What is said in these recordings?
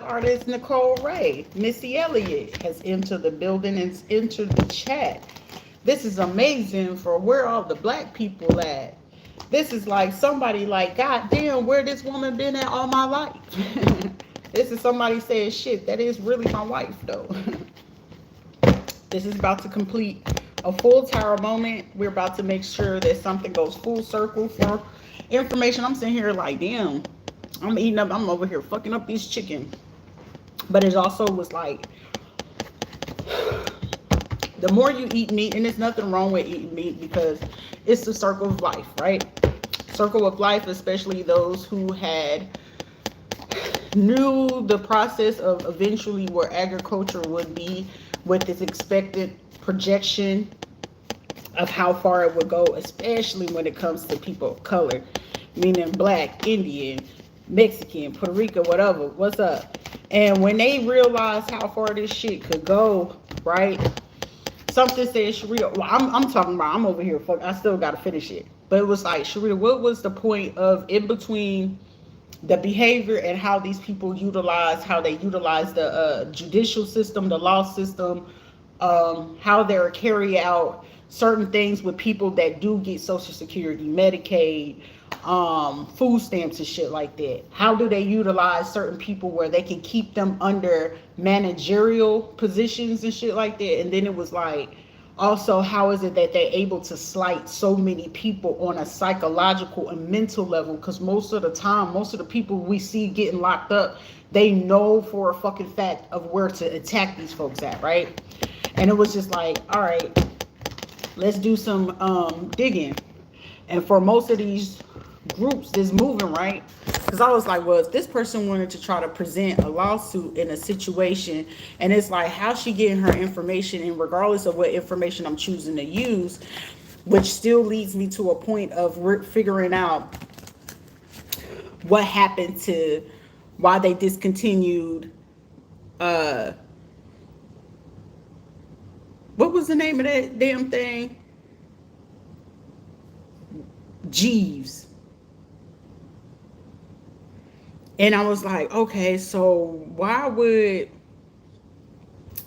artist Nicole Ray. Missy Elliott has entered the building and entered the chat. This is amazing for where all the black people at. This is like somebody like, God damn, where this woman been at all my life. This is somebody saying, shit, that is really my wife though. This is about to complete a full tower moment. We're about to make sure that something goes full circle for information. I'm sitting here like, damn, I'm over here fucking up these chicken. But it also was like, the more you eat meat, and there's nothing wrong with eating meat because it's the circle of life, right? Circle of life, especially those who knew the process of eventually where agriculture would be with this expected projection of how far it would go, especially when it comes to people of color, meaning black, Indian, Mexican, Puerto Rico, whatever, what's up? And when they realized how far this shit could go, right? Something said, Sharita, well, I'm talking about, I'm over here, fuck, I still gotta finish it. But it was like, Sharita, what was the point of in between the behavior and how these people how they utilize the judicial system, the law system, how they're carry out certain things with people that do get Social Security, Medicaid, food stamps and shit like that. How do they utilize certain people where they can keep them under managerial positions and shit like that? And then it was like, also, how is it that they're able to slight so many people on a psychological and mental level? Because most of the time, most of the people we see getting locked up, they know for a fucking fact of where to attack these folks at, right? And it was just like, all right, let's do some digging. And for most of these groups that's moving, right? Because I was like, well, if this person wanted to try to present a lawsuit in a situation, and it's like, how's she getting her information? And regardless of what information I'm choosing to use, which still leads me to a point of figuring out what happened to why they discontinued. What was the name of that damn thing? Jeeves. And I was like, okay, so why would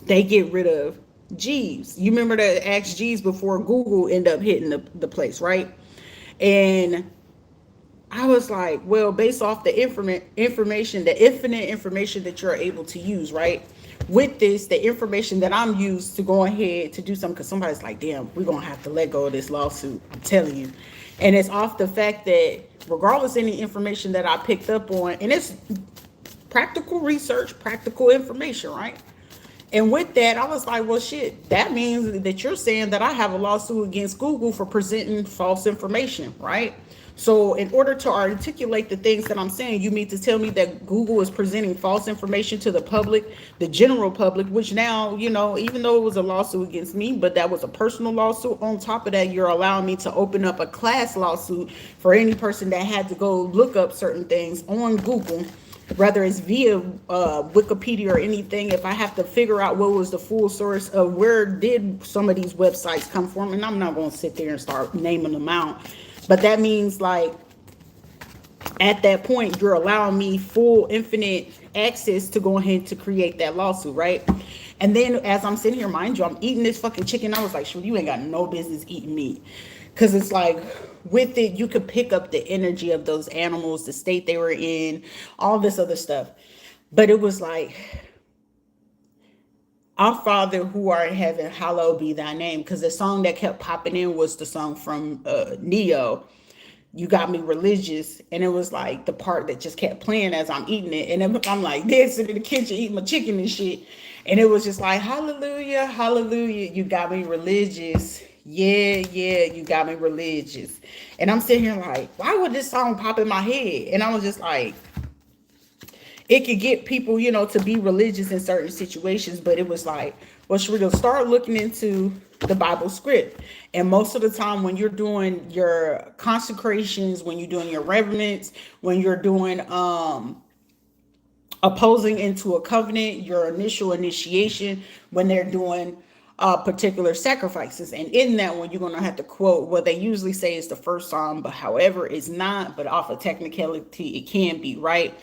they get rid of Jeeves? You remember that Ask Jeeves before Google ended up hitting the place, right? And I was like, well, based off the information, the infinite information that you're able to use, right? With this, the information that I'm used to go ahead to do something, because somebody's like, damn, we're going to have to let go of this lawsuit. I'm telling you. And it's off the fact that regardless of any information that I picked up on, and it's practical research, practical information, right? And with that, I was like, well, shit, that means that you're saying that I have a lawsuit against Google for presenting false information, right? So in order to articulate the things that I'm saying, you need to tell me that Google is presenting false information to the public, the general public, which now, you know, even though it was a lawsuit against me, but that was a personal lawsuit. On top of that, you're allowing me to open up a class lawsuit for any person that had to go look up certain things on Google, whether it's via Wikipedia or anything. If I have to figure out what was the full source of where did some of these websites come from, and I'm not going to sit there and start naming them out. But that means, like, at that point, you're allowing me full infinite access to go ahead to create that lawsuit, right? And then as I'm sitting here, mind you, I'm eating this fucking chicken. I was like, sure, you ain't got no business eating meat. Because it's like, with it, you could pick up the energy of those animals, the state they were in, all this other stuff. But it was like, our Father who art in heaven, hallowed be thy name. Because the song that kept popping in was the song from Neo, You Got Me Religious. And it was like the part that just kept playing as I'm eating it. And I'm like this in the kitchen eating my chicken and shit. And it was just like, hallelujah, hallelujah, you got me religious. Yeah, you got me religious. And I'm sitting here like, why would this song pop in my head? And I was just like, it could get people, you know, to be religious in certain situations, but it was like, well, should we start looking into the Bible script? And most of the time when you're doing your consecrations, when you're doing your reverence, when you're doing opposing into a covenant, your initial initiation, when they're doing particular sacrifices. And in that one, you're going to have to quote what they usually say is the first psalm, but however, it's not, but off of technicality, it can be, right?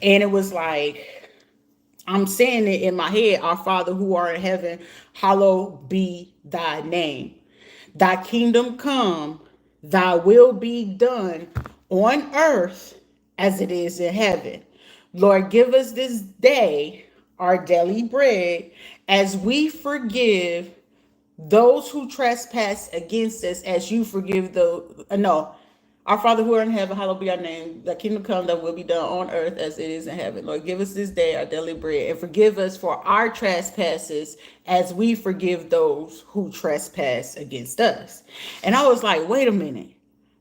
And it was like, I'm saying it in my head. Our Father who art in heaven, hallowed be thy name. Thy kingdom come, thy will be done on earth as it is in heaven. Lord, give us this day our daily bread as we forgive those who trespass against us, as you forgive the no. Our Father who art in heaven, hallowed be our name. Thy kingdom come, that will be done on earth as it is in heaven. Lord, give us this day our daily bread, and forgive us for our trespasses as we forgive those who trespass against us. And I was like, wait a minute.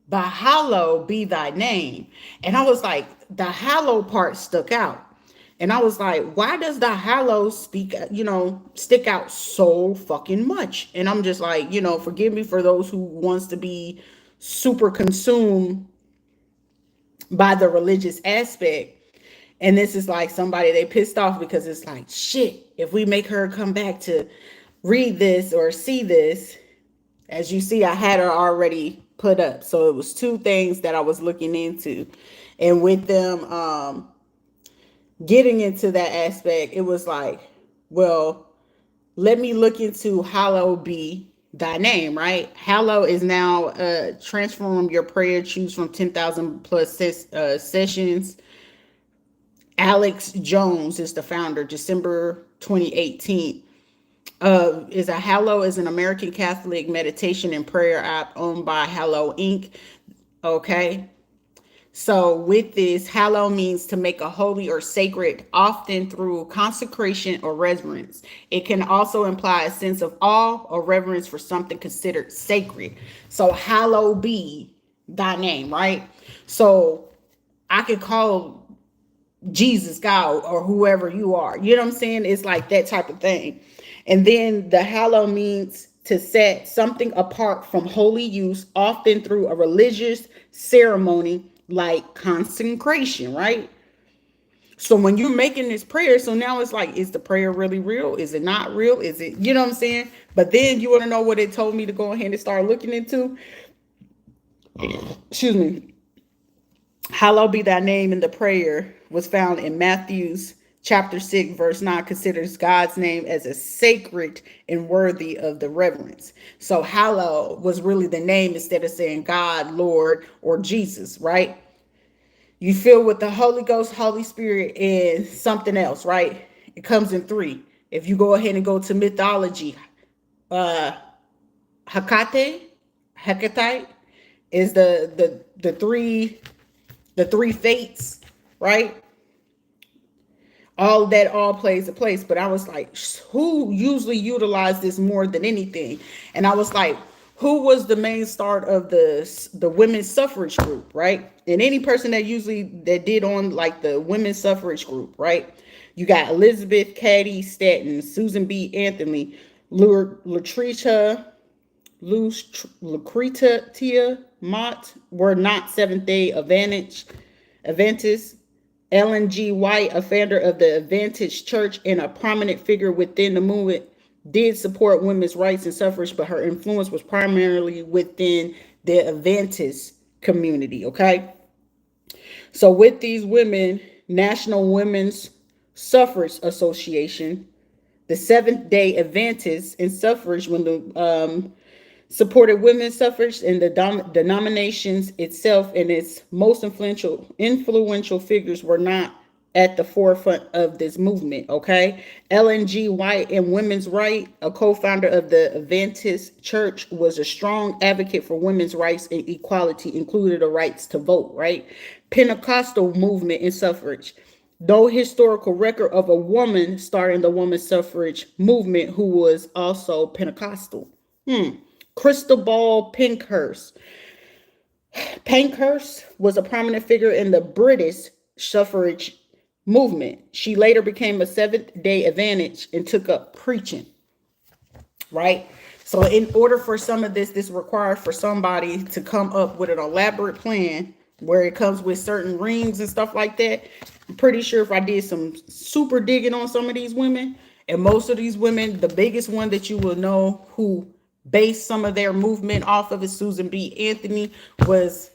By hallowed be thy name. And I was like, the hallow part stuck out. And I was like, why does the hallow stick out so fucking much? And I'm just like, forgive me for those who wants to be super consumed by the religious aspect. And this is like somebody they pissed off because it's like, shit, if we make her come back to read this or see this, as you see, I had her already put up. So it was two things that I was looking into. And with them getting into that aspect, it was like, well, let me look into hallowed be thy name, right? Hallow is now transform your prayer, choose from 10,000 plus sessions. Alex Jones is the founder, December 2018. Is an American Catholic meditation and prayer app owned by Hallow Inc. Okay. So with this, hallow means to make a holy or sacred, often through consecration or reverence. It can also imply a sense of awe or reverence for something considered sacred. So hallowed be thy name, right? So I could call Jesus God or whoever you are. You know what I'm saying? It's like that type of thing. And then the hallow means to set something apart from holy use, often through a religious ceremony like consecration, right? So when you're making this prayer, so now it's like, is the prayer really real? Is it not real? Is it, you know what I'm saying? But then you want to know what it told me to go ahead and start looking into? Excuse me. Hallowed be thy name in the prayer was found in Matthew's chapter 6, verse 9, considers God's name as a sacred and worthy of the reverence. So hallow was really the name instead of saying God, Lord, or Jesus, right? You fill with the Holy Ghost, Holy Spirit, and something else, right? It comes in three. If you go ahead and go to mythology, Hecate is the three fates, right? All plays a place. But I was like, who usually utilized this more than anything? And I was like, who was the main start of the women's suffrage group, right? And any person that did on like the women's suffrage group, right? You got Elizabeth Cady Stanton, Susan B. Anthony, Lucretia Mott were not Seventh-day Adventists. Ellen G. White, a founder of the Adventist Church and a prominent figure within the movement, did support women's rights and suffrage, but her influence was primarily within the Adventist community, okay? So with these women, National Women's Suffrage Association, the Seventh-day Adventists in suffrage, when the supported women's suffrage, and the denominations itself and its most influential figures were not at the forefront of this movement, okay? Ellen G. White and women's right, a co-founder of the Adventist Church, was a strong advocate for women's rights and equality, including the rights to vote, right? Pentecostal movement in suffrage. No historical record of a woman starting the women's suffrage movement who was also Pentecostal. Christabel Pankhurst. Pankhurst was a prominent figure in the British suffrage movement. She later became a Seventh-day Adventist and took up preaching, right? So in order for some of this required for somebody to come up with an elaborate plan where it comes with certain rings and stuff like that. I'm pretty sure if I did some super digging on some of these women, and most of these women, the biggest one that you will know who based some of their movement off of it, Susan B. Anthony, was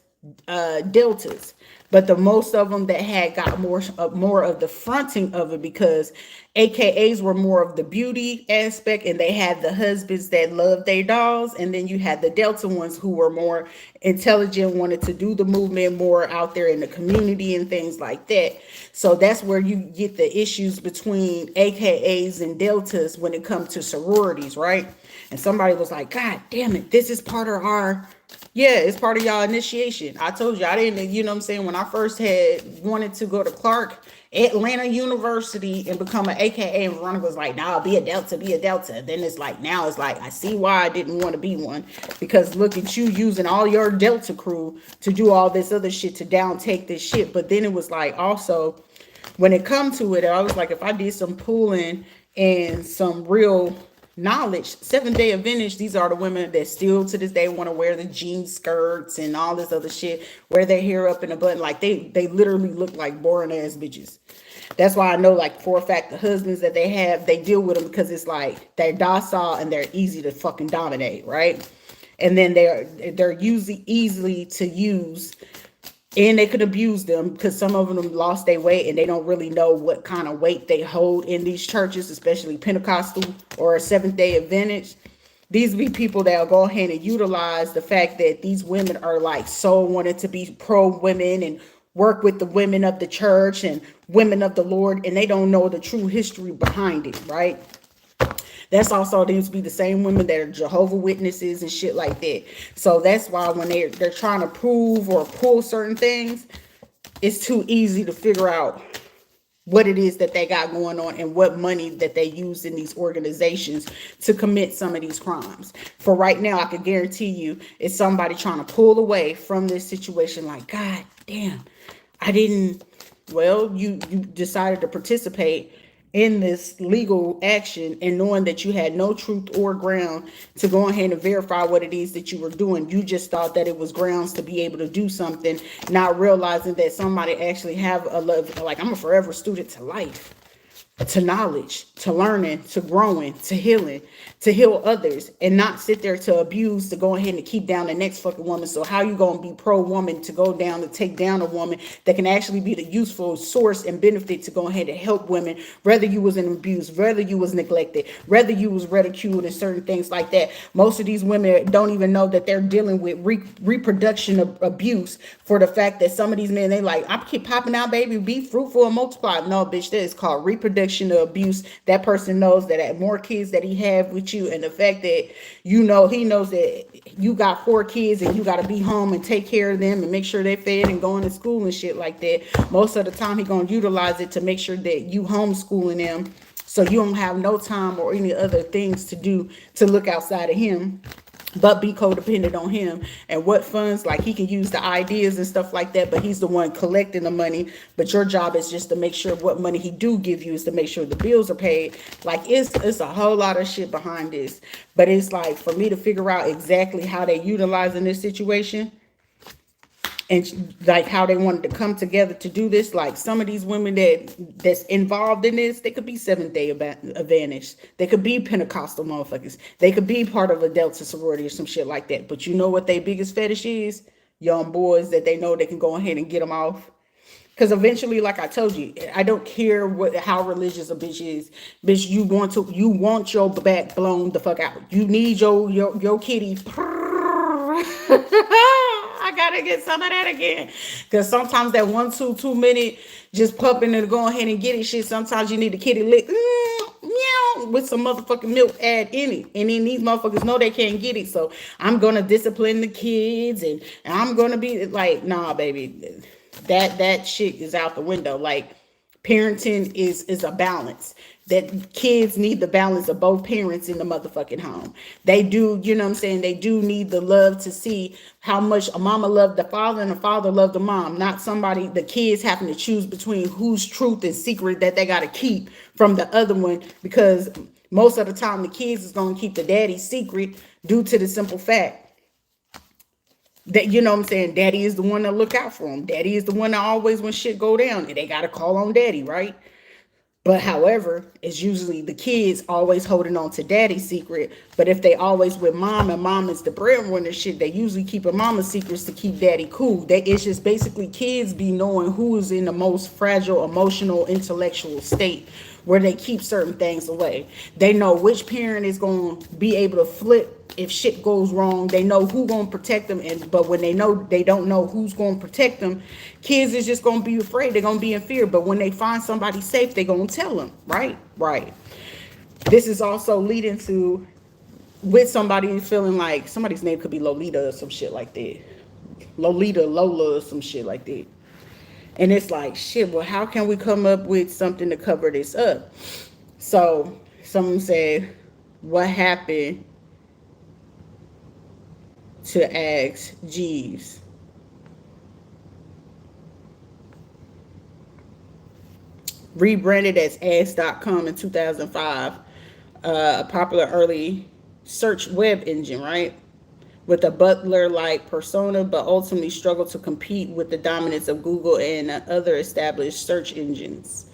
deltas, but the most of them that had got more of the fronting of it, because AKAs were more of the beauty aspect, and they had the husbands that loved their dolls, and then you had the delta ones who were more intelligent, wanted to do the movement more out there in the community and things like that. So that's where you get the issues between AKAs and deltas when it comes to sororities, right? And somebody was like, God damn it, this is part of our, yeah, it's part of y'all initiation. I told you I didn't, you know what I'm saying? When I first had wanted to go to Clark Atlanta University and become an AKA, and Veronica was like, nah, be a Delta, be a Delta. Then it's like, now it's like, I see why I didn't want to be one, because look at you using all your Delta crew to do all this other shit to down take this shit. But then it was like, also, when it come to it, I was like, if I did some pulling and some real knowledge, 7-day Adventist, these are the women that still to this day want to wear the jean skirts and all this other shit, wear their hair up in a button, like they literally look like boring ass bitches. That's why I know, like, for a fact, the husbands that they have, they deal with them because it's like they're docile and they're easy to fucking dominate, right? And then they're usually easily to use, and they could abuse them because some of them lost their weight and they don't really know what kind of weight they hold in these churches, especially Pentecostal or a Seventh-day Adventist. These be people that'll go ahead and utilize the fact that these women are like so wanted to be pro women and work with the women of the church and women of the Lord, and they don't know the true history behind it, right? That's also, they used to be the same women that are Jehovah Witnesses and shit like that. So that's why when they're trying to prove or pull certain things, it's too easy to figure out what it is that they got going on and what money that they use in these organizations to commit some of these crimes. For right now, I can guarantee you it's somebody trying to pull away from this situation, like, God damn, I didn't, well, you decided to participate in this legal action and knowing that you had no truth or ground to go ahead and verify what it is that you were doing. You just thought that it was grounds to be able to do something, not realizing that somebody actually have a love, like, I'm a forever student to life, to knowledge, to learning, to growing, to healing, to heal others, and not sit there to abuse, to go ahead and keep down the next fucking woman. So how you gonna be pro woman to go down to take down a woman that can actually be the useful source and benefit to go ahead and help women, whether you was in abuse, whether you was neglected, whether you was ridiculed and certain things like that. Most of these women don't even know that they're dealing with reproduction abuse, for the fact that some of these men, they like, I keep popping out, baby, be fruitful and multiply. No, bitch, that is called reproduction of abuse. That person knows that more kids that he have with you, and the fact that, you know, he knows that you got 4 kids and you got to be home and take care of them and make sure they're fed and going to school and shit like that. Most of the time he gonna utilize it to make sure that you homeschooling them, so you don't have no time or any other things to do to look outside of him, but be codependent on him. And what funds, like, he can use the ideas and stuff like that, but he's the one collecting the money. But your job is just to make sure what money he do give you is to make sure the bills are paid. Like, it's a whole lot of shit behind this. But it's like, for me to figure out exactly how they utilize in this situation, and like how they wanted to come together to do this. Like, some of these women that's involved in this, they could be Seventh-day Adventists, they could be Pentecostal motherfuckers, they could be part of a Delta sorority or some shit like that. But you know what their biggest fetish is? Young boys that they know they can go ahead and get them off. Because eventually, like I told you, I don't care how religious a bitch is. Bitch, you want your back blown the fuck out. You need your kitty. I gotta get some of that again. Because sometimes that 1-2 minute just pumping and go ahead and get it shit. Sometimes you need a kitty lick meow, with some motherfucking milk add in it. And then these motherfuckers know they can't get it. So I'm gonna discipline the kids and I'm gonna be like, nah, baby. That shit is out the window. Like, parenting is a balance. That kids need the balance of both parents in the motherfucking home. They do, you know what I'm saying? They do need the love to see how much a mama loved the father and a father loved the mom. Not somebody, the kids having to choose between whose truth and secret that they got to keep from the other one. Because most of the time the kids is going to keep the daddy's secret due to the simple fact that, you know what I'm saying, daddy is the one that look out for them. Daddy is the one that always, when shit go down, they got to call on daddy, right? But however, it's usually the kids always holding on to daddy's secret. But if they always with mom and mom is the breadwinner shit, they usually keep a mama's secrets to keep daddy cool. It's just basically kids be knowing who is in the most fragile, emotional, intellectual state where they keep certain things away. They know which parent is going to be able to flip if shit goes wrong. They know who going to protect them, and but when they know they don't know who's going to protect them, kids is just going to be afraid. They're going to be in fear. But when they find somebody safe, they're going to tell them. Right. This is also leading to with somebody feeling like somebody's name could be Lolita or some shit like that. Lolita, Lola, or some shit like that. And it's like, shit, well, how can we come up with something to cover this up? So someone said, what happened to Ask Jeeves? Rebranded as Ask.com in 2005, a popular early search web engine, right? With a butler-like persona, but ultimately struggled to compete with the dominance of Google and other established search engines.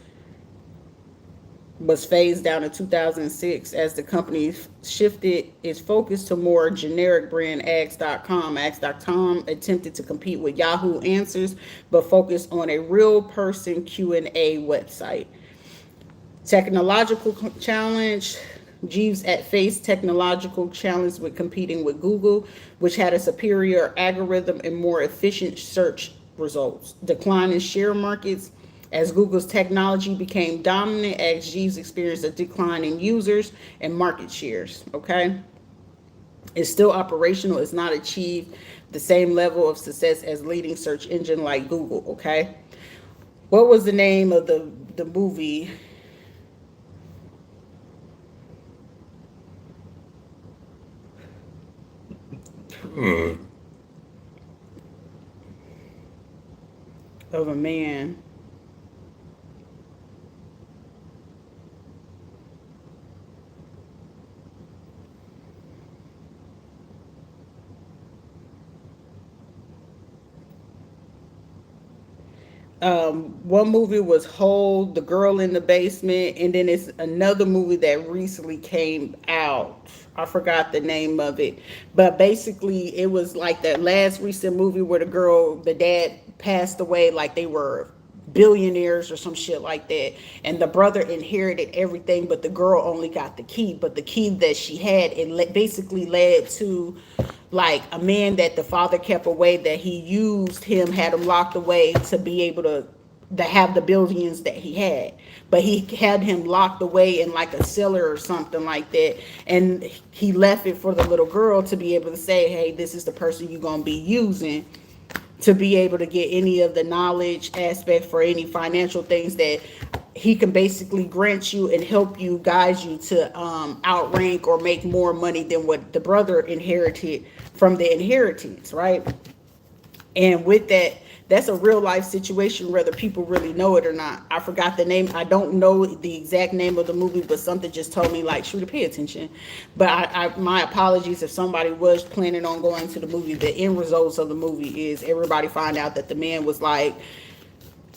Was phased down in 2006 as the company shifted its focus to more generic brand Ask.com. Ask.com attempted to compete with Yahoo Answers, but focused on a real person Q&A website. Technological challenge. Jeeves faced technological challenge with competing with Google, which had a superior algorithm and more efficient search results. Decline in share markets. As Google's technology became dominant, Ask Jeeves experienced a decline in users and market shares. Okay. It's still operational. It's not achieved the same level of success as leading search engine like Google. Okay. What was the name of the movie? Of a man. One movie was Hold, The Girl in the Basement, and then it's another movie that recently came out. I forgot the name of it, but basically it was like that last recent movie where the dad passed away, like they were billionaires or some shit like that, and the brother inherited everything, but the girl only got the key. But the key that she had, basically led to like a man that the father kept away, that he used him, had him locked away to be able to have the billions that he had. But he had him locked away in like a cellar or something like that. And he left it for the little girl to be able to say, hey, this is the person you're going to be using to be able to get any of the knowledge aspect for any financial things that he can basically grant you and help you, guide you to outrank or make more money than what the brother inherited from the inheritance, right? And with that, that's a real life situation, whether people really know it or not. I forgot the name. I don't know the exact name of the movie, but something just told me like, shoot, pay attention. But my apologies if somebody was planning on going to the movie. The end results of the movie is everybody find out that the man was like,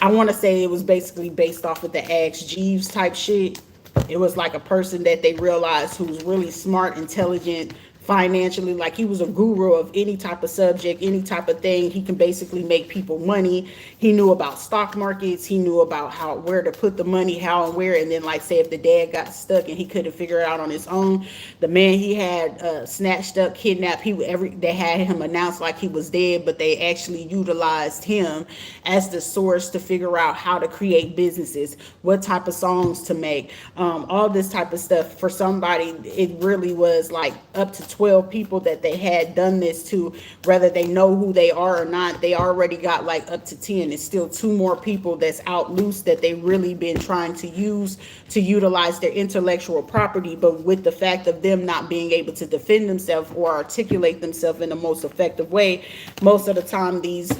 I want to say it was basically based off of the Ask Jeeves type shit. It was like a person that they realized who's really smart, intelligent, financially, like he was a guru of any type of subject, any type of thing. He can basically make people money. He knew about stock markets. He knew about where to put the money, how and where. And then like say if the dad got stuck and he couldn't figure it out on his own, the man he had snatched up, kidnapped, they had him announced like he was dead, but they actually utilized him as the source to figure out how to create businesses, what type of songs to make, all this type of stuff. For somebody, it really was like up to 12 people that they had done this to, whether they know who they are or not. They already got like up to 10. It's still 2 more people that's out loose that they really been trying to use to utilize their intellectual property, but with the fact of them not being able to defend themselves or articulate themselves in the most effective way. Most of the time these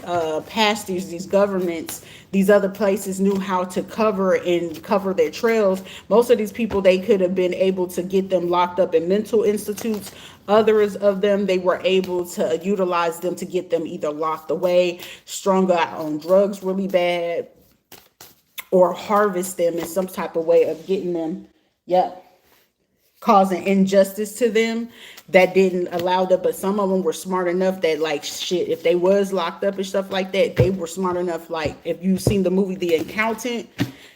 pastors, these governments, these other places knew how to cover their trails. Most of these people, they could have been able to get them locked up in mental institutes. Others of them, they were able to utilize them to get them either locked away, strung out on drugs really bad, or harvest them in some type of way of getting them, yep, causing injustice to them that didn't allow them. But some of them were smart enough that, like, shit, if they was locked up and stuff like that, they were smart enough. Like, if you've seen the movie The Accountant,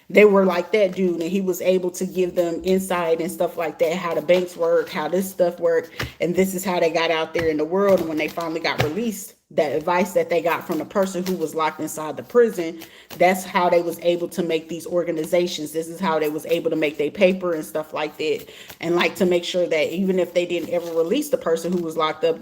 they were like that dude, and he was able to give them insight and stuff like that, how the banks work, how this stuff worked, and this is how they got out there in the world. And when they finally got released, that advice that they got from the person who was locked inside the prison, that's how they was able to make these organizations. This is how they was able to make their paper and stuff like that, and like to make sure that even if they didn't ever release the person who was locked up,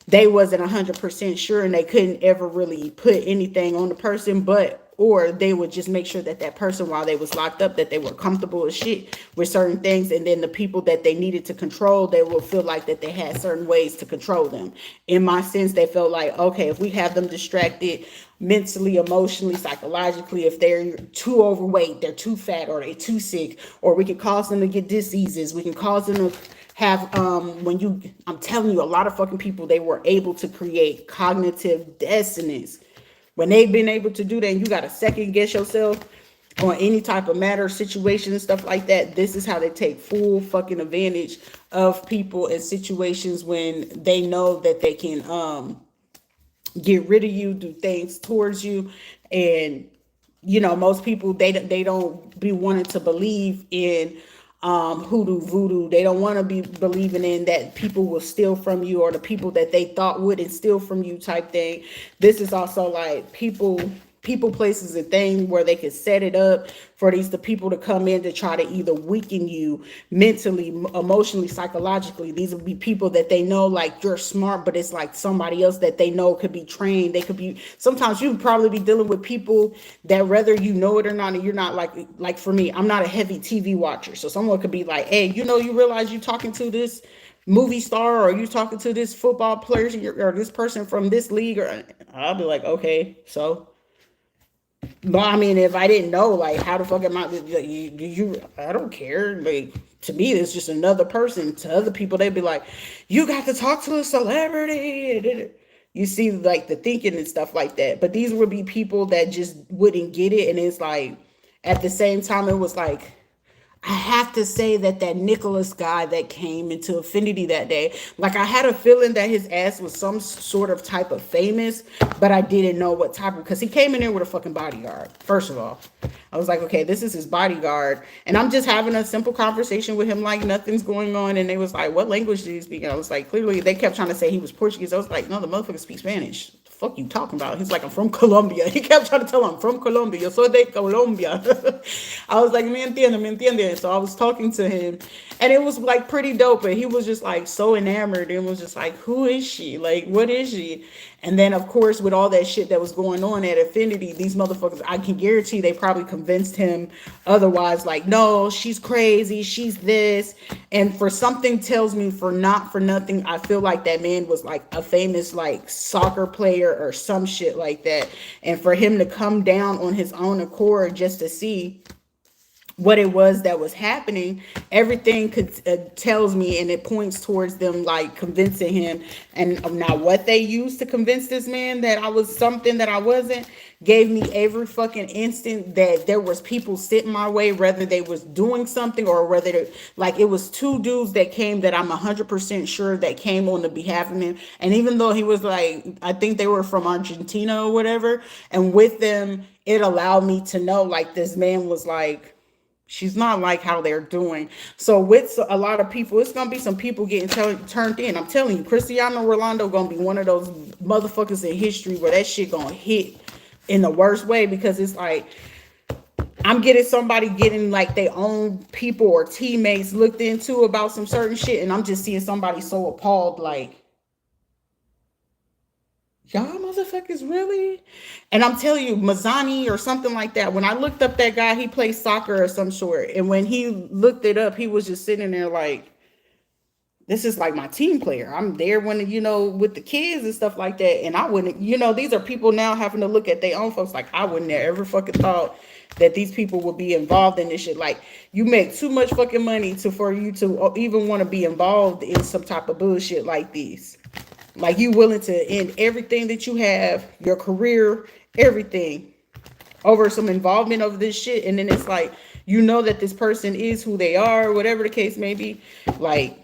they wasn't 100% sure, and they couldn't ever really put anything on the person, but or they would just make sure that that person, while they was locked up, that they were comfortable as shit with certain things. And then the people that they needed to control, they will feel like that they had certain ways to control them. In my sense, they felt like, okay, if we have them distracted mentally, emotionally, psychologically, if they're too overweight, they're too fat, or they're too sick, or we can cause them to get diseases, we can cause them to have I'm telling you, a lot of fucking people, they were able to create cognitive dissonance. When they've been able to do that, and you got to second guess yourself on any type of matter, situation, and stuff like that, this is how they take full fucking advantage of people in situations when they know that they can get rid of you, do things towards you. And most people, they don't be wanting to believe in hoodoo, voodoo. They don't want to be believing in that people will steal from you, or the people that they thought wouldn't steal from you type thing. This is also like people, places, and things where they can set it up for the people to come in to try to either weaken you mentally, emotionally, psychologically. These will be people that they know, like, you're smart, but it's like somebody else that they know could be trained. They could be, sometimes you would probably be dealing with people that, whether you know it or not, and you're not like for me, I'm not a heavy TV watcher. So someone could be like, hey, you realize you talking to this movie star, or you talking to this football player, or this person from this league, or I'll be like, okay, so. But I mean, if I didn't know, like, how the fuck am I? I don't care. Like, to me, it's just another person. To other people, they'd be like, you got to talk to a celebrity. You see, like, the thinking and stuff like that. But these would be people that just wouldn't get it. And it's like, at the same time, it was like, I have to say that Nicholas guy that came into Affinity that day, like, I had a feeling that his ass was some sort of type of famous, but I didn't know what type of, because he came in there with a fucking bodyguard. First of all, I was like, okay, this is his bodyguard. And I'm just having a simple conversation with him, like nothing's going on. And they was like, what language do you speak? And I was like, clearly they kept trying to say he was Portuguese. I was like, no, the motherfucker speaks Spanish. Fuck you talking about? He's like, I'm from Colombia. He kept trying to tell him, I'm from Colombia. Yo soy de Colombia. I was like, me entiende. So I was talking to him, and it was like pretty dope. And he was just like so enamored, and was just like, who is she? Like, what is she? And then, of course, with all that shit that was going on at Affinity, these motherfuckers, I can guarantee they probably convinced him otherwise. Like, no, she's crazy. She's this. And for something tells me, for nothing, I feel like that man was like a famous, like, soccer player or some shit like that. And for him to come down on his own accord just to see what it was that was happening, everything tells me, and it points towards them like convincing him. And now what they used to convince this man that I was something that I wasn't, gave me every fucking instant that there was people sitting my way, whether they was doing something or whether like it was two dudes that came that I'm 100% sure that came on the behalf of him. And even though he was like, I think they were from Argentina or whatever, and with them, it allowed me to know like this man was like, she's not like how they're doing. So with a lot of people, it's going to be some people getting turned in. I'm telling you, Cristiano Ronaldo going to be one of those motherfuckers in history where that shit going to hit in the worst way, because it's like, I'm getting somebody getting like their own people or teammates looked into about some certain shit. And I'm just seeing somebody so appalled, like, y'all motherfuckers really? And I'm telling you, Mazzani or something like that, when I looked up that guy, he plays soccer or some sort. And when he looked it up, he was just sitting there like, this is like my team player. I'm there when, with the kids and stuff like that. And I wouldn't, these are people now having to look at their own folks. Like, I wouldn't have ever fucking thought that these people would be involved in this shit. Like, you make too much fucking money for you to even want to be involved in some type of bullshit like this. Like, you willing to end everything that you have, your career, everything, over some involvement of this shit, and then it's like, you know that this person is who they are, whatever the case may be. Like,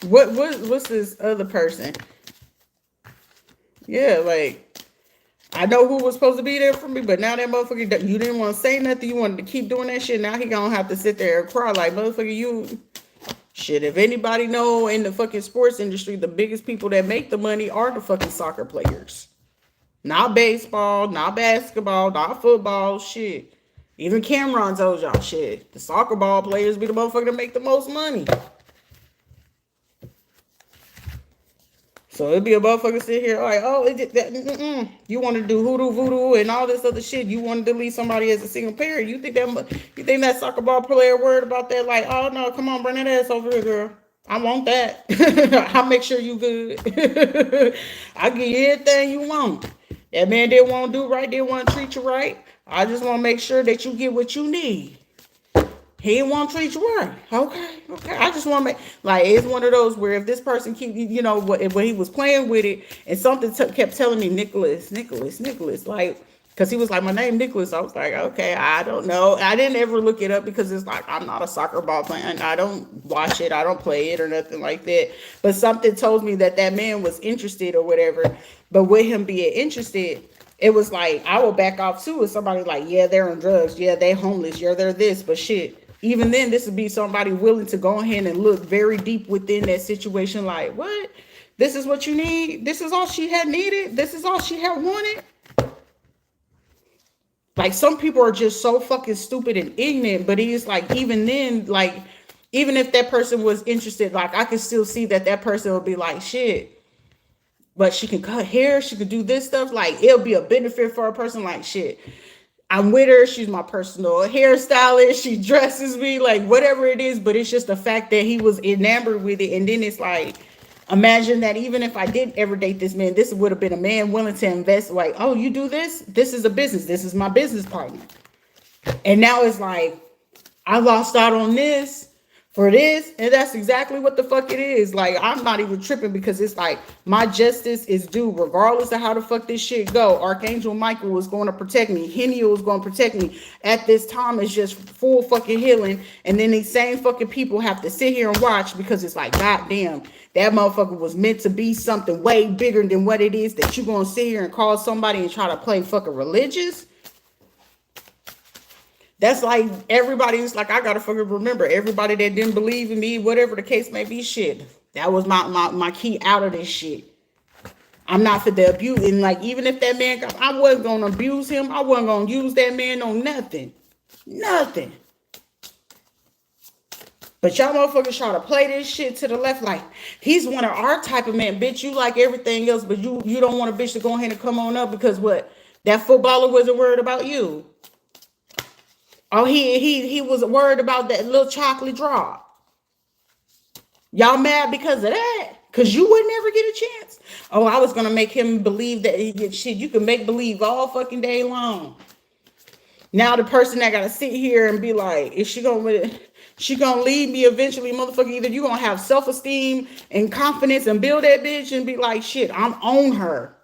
what's this other person? Yeah, like, I know who was supposed to be there for me, but now that motherfucker, you didn't want to say nothing. You wanted to keep doing that shit. Now he gonna have to sit there and cry like, motherfucker, you. Shit, if anybody know in the fucking sports industry, the biggest people that make the money are the fucking soccer players. Not baseball, not basketball, not football, shit. Even Cameron told y'all shit. The soccer ball players be the motherfucker that make the most money. So it'd be a motherfucker sit here like, oh, you want to do hoodoo voodoo and all this other shit. You want to delete somebody as a single parent. You think that soccer ball player worried about that? Like, oh no, come on, bring that ass over here, girl. I want that. I'll make sure you good. I'll give you everything you want. That man didn't want to do right, didn't want to treat you right. I just want to make sure that you get what you need. He didn't want to treat you right. Okay. I just want to make, like, it's one of those where if this person keep, when he was playing with it and something kept telling me, Nicholas, like, because he was like, my name Nicholas. I was like, okay, I don't know. I didn't ever look it up because it's like, I'm not a soccer ball player. And I don't watch it. I don't play it or nothing like that. But something told me that man was interested or whatever. But with him being interested, it was like, I will back off too. If somebody like, yeah, they're on drugs. Yeah, they homeless. Yeah, they're this. But shit. Even then, this would be somebody willing to go ahead and look very deep within that situation. Like, what? This is what you need? This is all she had needed? This is all she had wanted? Like, some people are just so fucking stupid and ignorant. But it's like, even then, like, even if that person was interested, like, I could still see that person would be like, shit. But she can cut hair. She could do this stuff. Like, it'll be a benefit for a person like, shit. I'm with her. She's my personal hairstylist. She dresses me, like, whatever it is. But it's just the fact that he was enamored with it. And then it's like, imagine that even if I did ever date this man, this would have been a man willing to invest. Like, oh, you do this? This is a business. This is my business partner. And now it's like, I lost out on this for this, and that's exactly what the fuck it is. Like, I'm not even tripping because it's like, my justice is due regardless of how the fuck this shit go. Archangel Michael is going to protect me. Heniel is going to protect me. At this time, it's just full fucking healing. And then these same fucking people have to sit here and watch because it's like, goddamn, that motherfucker was meant to be something way bigger than what it is that you going to sit here and call somebody and try to play fucking religious. That's like everybody's like, I gotta fucking remember everybody that didn't believe in me, whatever the case may be, shit. That was my key out of this shit. I'm not for the abuse. And like, even if that man, I wasn't gonna abuse him. I wasn't gonna use that man on nothing. Nothing. But y'all motherfuckers try to play this shit to the left like, he's one of our type of man. Bitch, you like everything else, but you don't want a bitch to go ahead and come on up because what? That footballer wasn't worried about you. Oh, he was worried about that little chocolate drop. Y'all mad because of that? Because you would never get a chance. Oh, I was going to make him believe that shit. You can make believe all fucking day long. Now the person that got to sit here and be like, is she going to leave me eventually, motherfucker? Either you going to have self-esteem and confidence and build that bitch and be like, shit, I'm on her.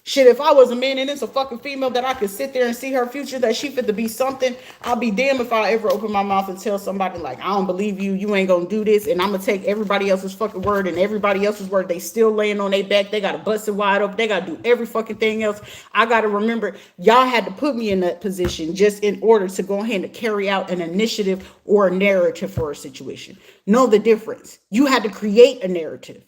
Shit, if I was a man and it's a fucking female that I could sit there and see her future, that she fit to be something, I'll be damned if I ever open my mouth and tell somebody like, I don't believe you, you ain't gonna do this, and I'm gonna take everybody else's fucking word, and everybody else's word, they still laying on their back, they gotta bust it wide open, they gotta do every fucking thing else. I gotta remember, y'all had to put me in that position just in order to go ahead and carry out an initiative or a narrative for a situation. Know the difference. You had to create a narrative,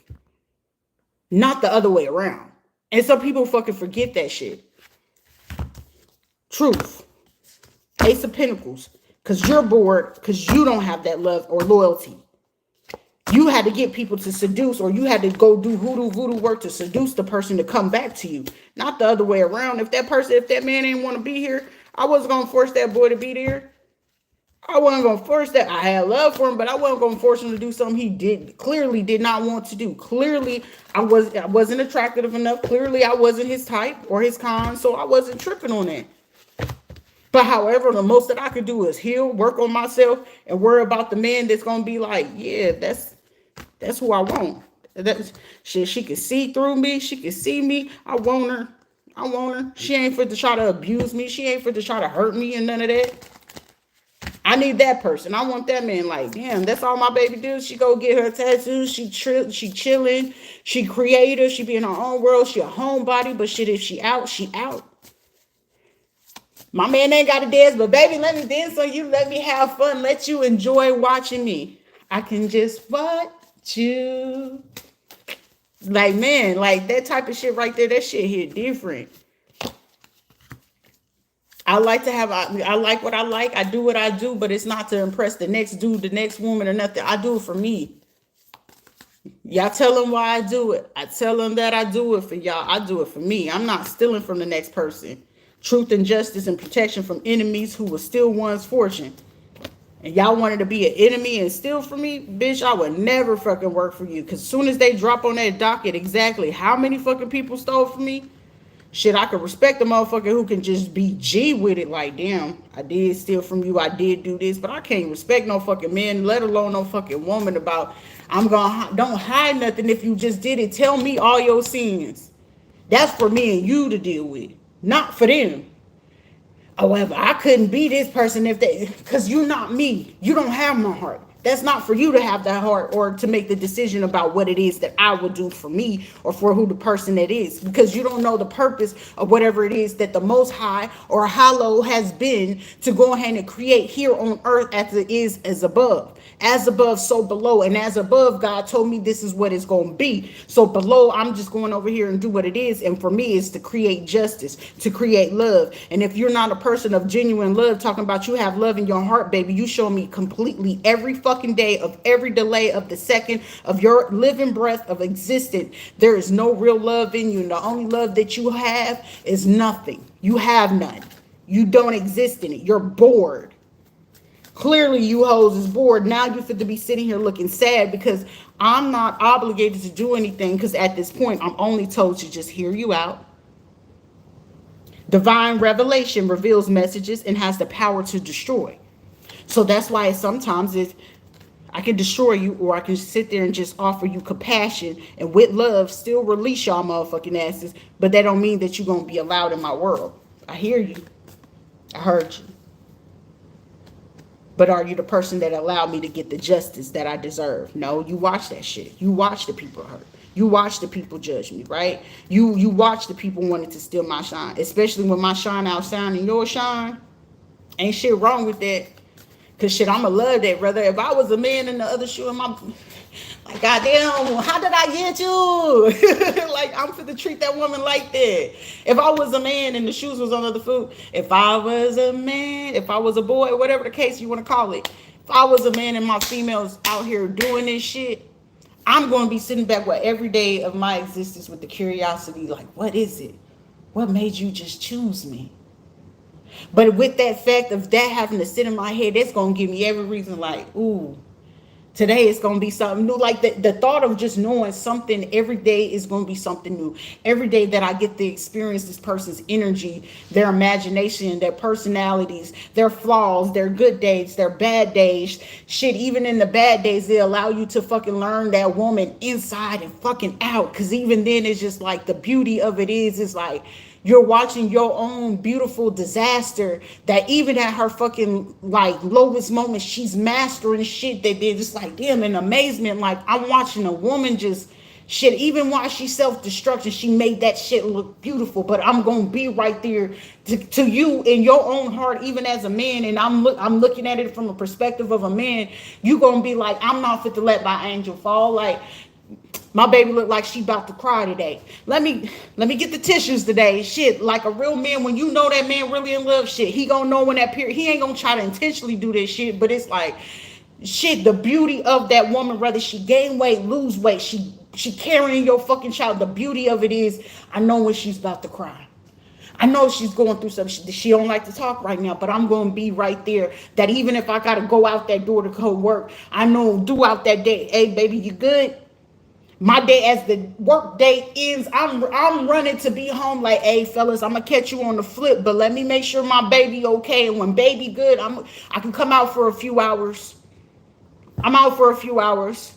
not the other way around. And some people fucking forget that shit. Truth. Ace of Pentacles. Because you're bored. Because you don't have that love or loyalty. You had to get people to seduce. Or you had to go do voodoo work to seduce the person to come back to you. Not the other way around. If that man didn't want to be here, I wasn't going to force that boy to be there. I wasn't going to force that. I had love for him, but I wasn't going to force him to do something he clearly did not want to do. Clearly, I wasn't attractive enough. Clearly, I wasn't his type or his kind, so I wasn't tripping on that. But however, the most that I could do is heal, work on myself, and worry about the man that's going to be like, yeah, that's who I want. That shit, she could see through me. She could see me. I want her. I want her. She ain't for to try to abuse me. She ain't for to try to hurt me and none of that. I need that person. I want that man. Like, damn, that's all my baby do. She go get her tattoos. She chilling. She creative. She be in her own world. She a homebody. But shit, if she out, she out. My man ain't got to dance, but baby, let me dance on you. Let me have fun. Let you enjoy watching me. I can just watch you. Like, man, like that type of shit right there, that shit hit different. I like to have, I like what I like. I do what I do, but it's not to impress the next dude, the next woman, or nothing. I do it for me. Y'all tell them why I do it. I tell them that I do it for y'all. I do it for me. I'm not stealing from the next person. Truth and justice and protection from enemies who will steal one's fortune. And y'all wanted to be an enemy and steal from me, bitch, I would never fucking work for you. Because as soon as they drop on that docket exactly how many fucking people stole from me, shit, I could respect the motherfucker who can just be G with it. Like, damn, I did steal from you. I did do this. But I can't respect no fucking man, let alone no fucking woman about, don't hide nothing if you just did it. Tell me all your sins. That's for me and you to deal with, not for them. However, I couldn't be this person if they, because you're not me. You don't have my heart. That's not for you to have that heart or to make the decision about what it is that I will do for me or for who the person that is, because you don't know the purpose of whatever it is that the Most High or Hollow has been to go ahead and create here on earth as it is as above. As above, so below. And as above, God told me this is what it's going to be. So below, I'm just going over here and do what it is. And for me, it's to create justice, to create love. And if you're not a person of genuine love, talking about you have love in your heart, baby, you show me completely every fucking day of every delay of the second of your living breath of existence. There is no real love in you. And the only love that you have is nothing. You have none. You don't exist in it. You're bored. Clearly, you hoes is bored. Now you fit to be sitting here looking sad because I'm not obligated to do anything, because at this point, I'm only told to just hear you out. Divine revelation reveals messages and has the power to destroy. So that's why sometimes I can destroy you, or I can sit there and just offer you compassion and with love still release y'all motherfucking asses. But that don't mean that you're going to be allowed in my world. I hear you. I heard you. But are you the person that allowed me to get the justice that I deserve? No, you watch that shit. You watch the people hurt. You watch the people judge me, right? You watch the people wanting to steal my shine, especially when my shine outshining your shine. Ain't shit wrong with that. Cause shit, I'ma love that, brother. If I was a man in the other shoe, like, goddamn, how did I get you? Like, I'm finna treat that woman like that. If I was a man and the shoes was on the other foot, if I was a man, if I was a boy, whatever the case you want to call it, if I was a man and my females out here doing this shit, I'm going to be sitting back with every day of my existence with the curiosity, like, what is it? What made you just choose me? But with that fact of that having to sit in my head, that's going to give me every reason, like, ooh, today it's going to be something new. Like the thought of just knowing something every day is going to be something new. Every day that I get to experience this person's energy, their imagination, their personalities, their flaws, their good days, their bad days. Shit, even in the bad days, they allow you to fucking learn that woman inside and fucking out. Because even then, it's just like the beauty of it is like, you're watching your own beautiful disaster that even at her fucking like lowest moment, she's mastering shit that they're just like, damn, in amazement. Like, I'm watching a woman just shit, even while she's self-destruction, she made that shit look beautiful. But I'm going to be right there to you in your own heart, even as a man. And I'm looking at it from a perspective of a man. You going to be like, I'm not fit to let my angel fall. Like, my baby look like she about to cry today. Let me get the tissues today. Shit, like a real man, when you know that man really in love, shit, he gonna know when that period. He ain't gonna try to intentionally do this shit, but it's like, shit, the beauty of that woman, whether she gain weight, lose weight, she carrying your fucking child. The beauty of it is, I know when she's about to cry. I know she's going through something. She don't like to talk right now, but I'm going to be right there. That even if I got to go out that door to go work, I know throughout that day, hey, baby, you good? My day, as the work day ends, I'm running to be home like, hey, fellas, I'm going to catch you on the flip, but let me make sure my baby okay. And when baby good, I can come out for a few hours. I'm out for a few hours.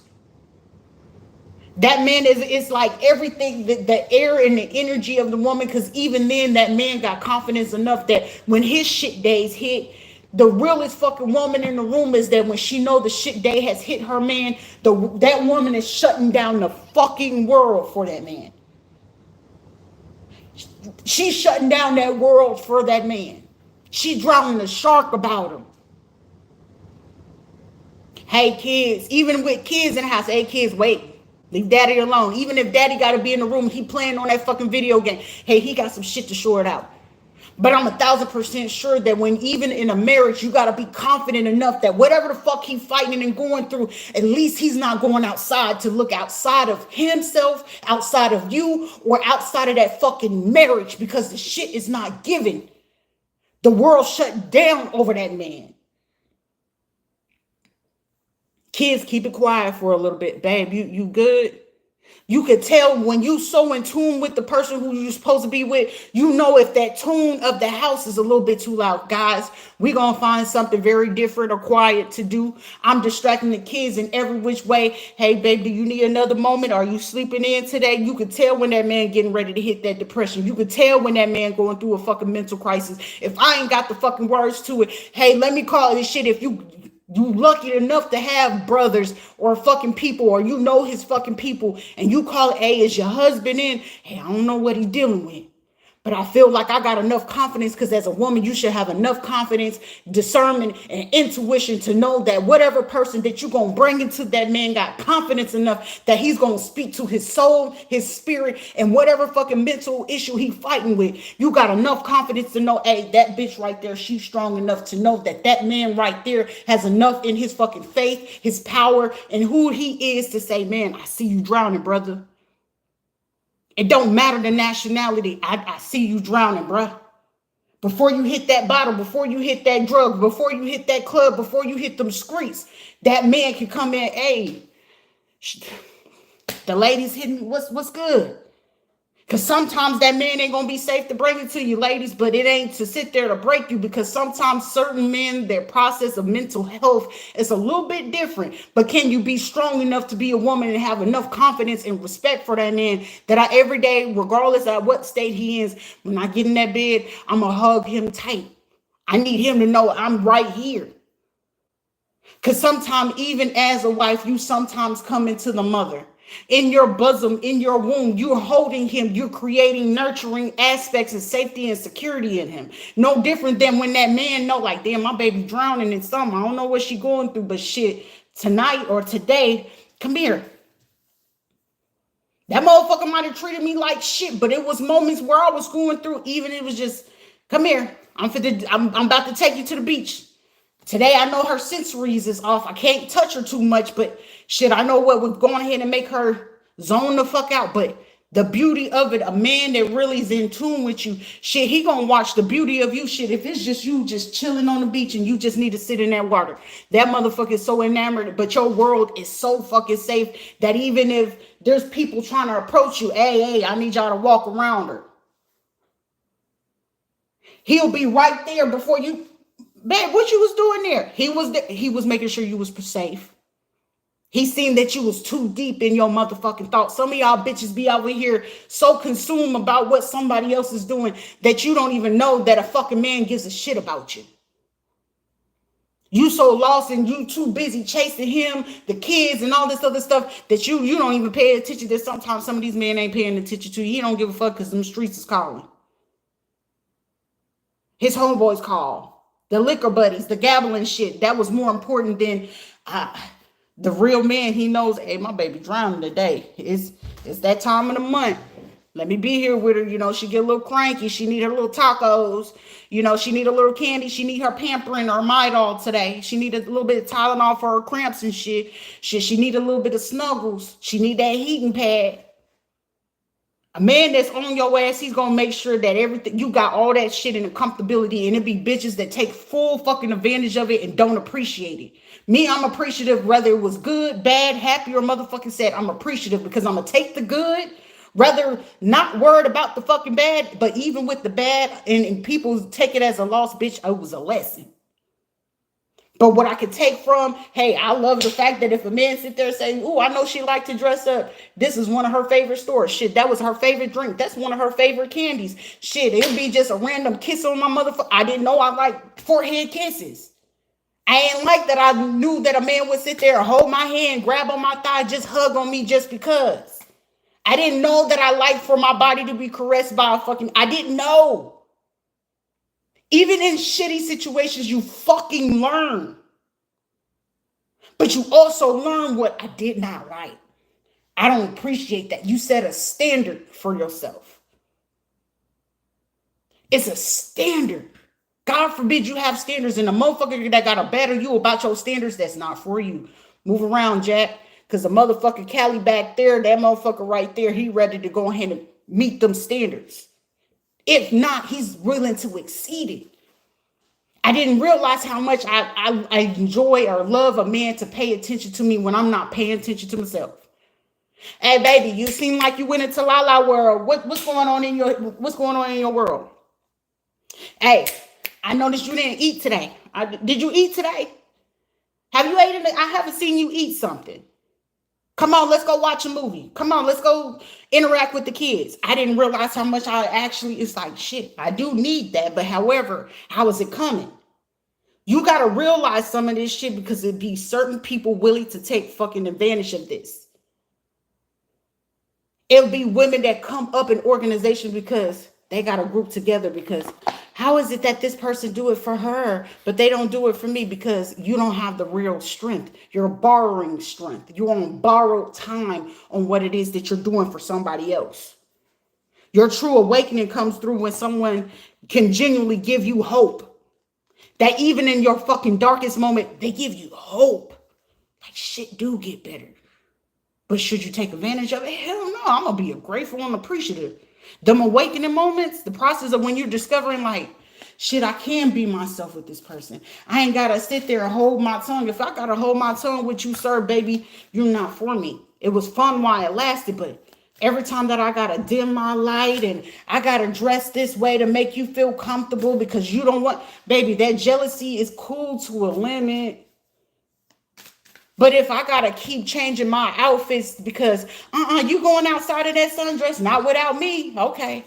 That man is, it's like everything, the air and the energy of the woman, because even then that man got confidence enough that when his shit days hit, the realest fucking woman in the room is that when she know the shit day has hit her man, that woman is shutting down the fucking world for that man. She's shutting down that world for that man. She's drowning the shark about him. Hey kids, even with kids in the house, hey kids, wait. Leave daddy alone. Even if daddy got to be in the room, he playing on that fucking video game. Hey, he got some shit to sort out. But I'm 1,000% sure that when even in a marriage, you got to be confident enough that whatever the fuck he fighting and going through, at least he's not going outside to look outside of himself, outside of you, or outside of that fucking marriage, because the shit is not given. The world shut down over that man. Kids, keep it quiet for a little bit. Babe, you good? You could tell when you so in tune with the person who you're supposed to be with, you know if that tune of the house is a little bit too loud. Guys, we're going to find something very different or quiet to do. I'm distracting the kids in every which way. Hey, babe, do you need another moment? Are you sleeping in today? You could tell when that man getting ready to hit that depression. You could tell when that man going through a fucking mental crisis. If I ain't got the fucking words to it, hey, let me call this shit. If you lucky enough to have brothers or fucking people, or you know his fucking people, and you call it, hey, is your husband in? Hey, I don't know what he's dealing with, but I feel like I got enough confidence, because as a woman, you should have enough confidence, discernment, and intuition to know that whatever person that you're going to bring into that man got confidence enough that he's going to speak to his soul, his spirit, and whatever fucking mental issue he fighting with. You got enough confidence to know, hey, that bitch right there, she's strong enough to know that that man right there has enough in his fucking faith, his power, and who he is to say, man, I see you drowning, brother. It don't matter the nationality. I see you drowning, bruh. Before you hit that bottle, before you hit that drug, before you hit that club, before you hit them streets, that man can come in, hey, the ladies hitting me, what's good? Because sometimes that man ain't going to be safe to bring it to you, ladies, but it ain't to sit there to break you, because sometimes certain men, their process of mental health is a little bit different. But can you be strong enough to be a woman and have enough confidence and respect for that man that I every day, regardless of what state he is, when I get in that bed, I'm going to hug him tight. I need him to know I'm right here. Because sometimes, even as a wife, you sometimes come into the mother. In your bosom, in your womb, you're holding him, you're creating nurturing aspects of safety and security in him. No different than when that man know, like, damn, my baby drowning in something. I don't know what she going through, but shit, tonight or today, come here. That motherfucker might have treated me like shit, but it was moments where I was going through, even it was just, come here. I'm about to take you to the beach. Today, I know her sensories is off. I can't touch her too much, but shit, I know what would go ahead and make her zone the fuck out. But the beauty of it, a man that really is in tune with you, shit, he gonna watch the beauty of you. Shit, if it's just you just chilling on the beach and you just need to sit in that water, that motherfucker is so enamored, but your world is so fucking safe that even if there's people trying to approach you, hey, I need y'all to walk around her. He'll be right there before you. Babe, what you was doing there? He was making sure you was safe. He seen that you was too deep in your motherfucking thoughts. Some of y'all bitches be out here so consumed about what somebody else is doing that you don't even know that a fucking man gives a shit about you. You so lost and you too busy chasing him, the kids, and all this other stuff that you don't even pay attention to. Sometimes some of these men ain't paying attention to you. He don't give a fuck because them streets is calling. His homeboys call. The liquor buddies, the gambling shit, that was more important than the real man. He knows, hey, my baby drowning today. It's that time of the month. Let me be here with her. You know, she get a little cranky. She need her little tacos. You know, she need a little candy. She need her pampering or Midol today. She need a little bit of Tylenol for her cramps and shit. She need a little bit of snuggles. She need that heating pad. A man that's on your ass, he's going to make sure that everything, you got all that shit in the comfortability, and it be bitches that take full fucking advantage of it and don't appreciate it. Me, I'm appreciative whether it was good, bad, happy, or motherfucking sad. I'm appreciative because I'm going to take the good, rather not worried about the fucking bad, but even with the bad, and people take it as a loss, bitch, it was a lesson. But what I could take from, hey, I love the fact that if a man sit there saying, "Oh, I know she liked to dress up. This is one of her favorite stores. Shit, that was her favorite drink. That's one of her favorite candies. Shit, it'd be just a random kiss on my motherfucker. I didn't know I like forehead kisses. I ain't like that. I knew that a man would sit there and hold my hand, grab on my thigh, just hug on me just because. I didn't know that I liked for my body to be caressed by a fucking, I didn't know. Even in shitty situations, you fucking learn. But you also learn what I did not like. I don't appreciate that. You set a standard for yourself. It's a standard. God forbid you have standards and a motherfucker that gotta batter you about your standards, that's not for you. Move around, Jack. Because the motherfucker Cali back there, that motherfucker right there, he ready to go ahead and meet them standards. If not, he's willing to exceed it. I didn't realize how much I enjoy or love a man to pay attention to me when I'm not paying attention to myself. Hey, baby, you seem like you went into La La world. What's going on in your world? Hey, I noticed you didn't eat today. Did you eat today? Have you eaten? I haven't seen you eat something. Come on, let's go watch a movie. Come on, let's go interact with the kids. I didn't realize how much it's like, shit, I do need that. But however, how is it coming? You got to realize some of this shit because it'd be certain people willing to take fucking advantage of this. It'll be women that come up in organizations because they got a group together because how is it that this person do it for her, but they don't do it for me because you don't have the real strength. You're borrowing strength. You're on borrowed time on what it is that you're doing for somebody else. Your true awakening comes through when someone can genuinely give you hope. That even in your fucking darkest moment, they give you hope. Like shit do get better. But should you take advantage of it? Hell no. I'm going to be grateful and appreciative. Them awakening moments, the process of when you're discovering like, shit, I can be myself with this person. I ain't got to sit there and hold my tongue. If I got to hold my tongue with you, sir, baby, you're not for me. It was fun while it lasted, but every time that I got to dim my light and I got to dress this way to make you feel comfortable because you don't want, baby, that jealousy is cool to a limit. But if I got to keep changing my outfits because, you going outside of that sundress, not without me. Okay.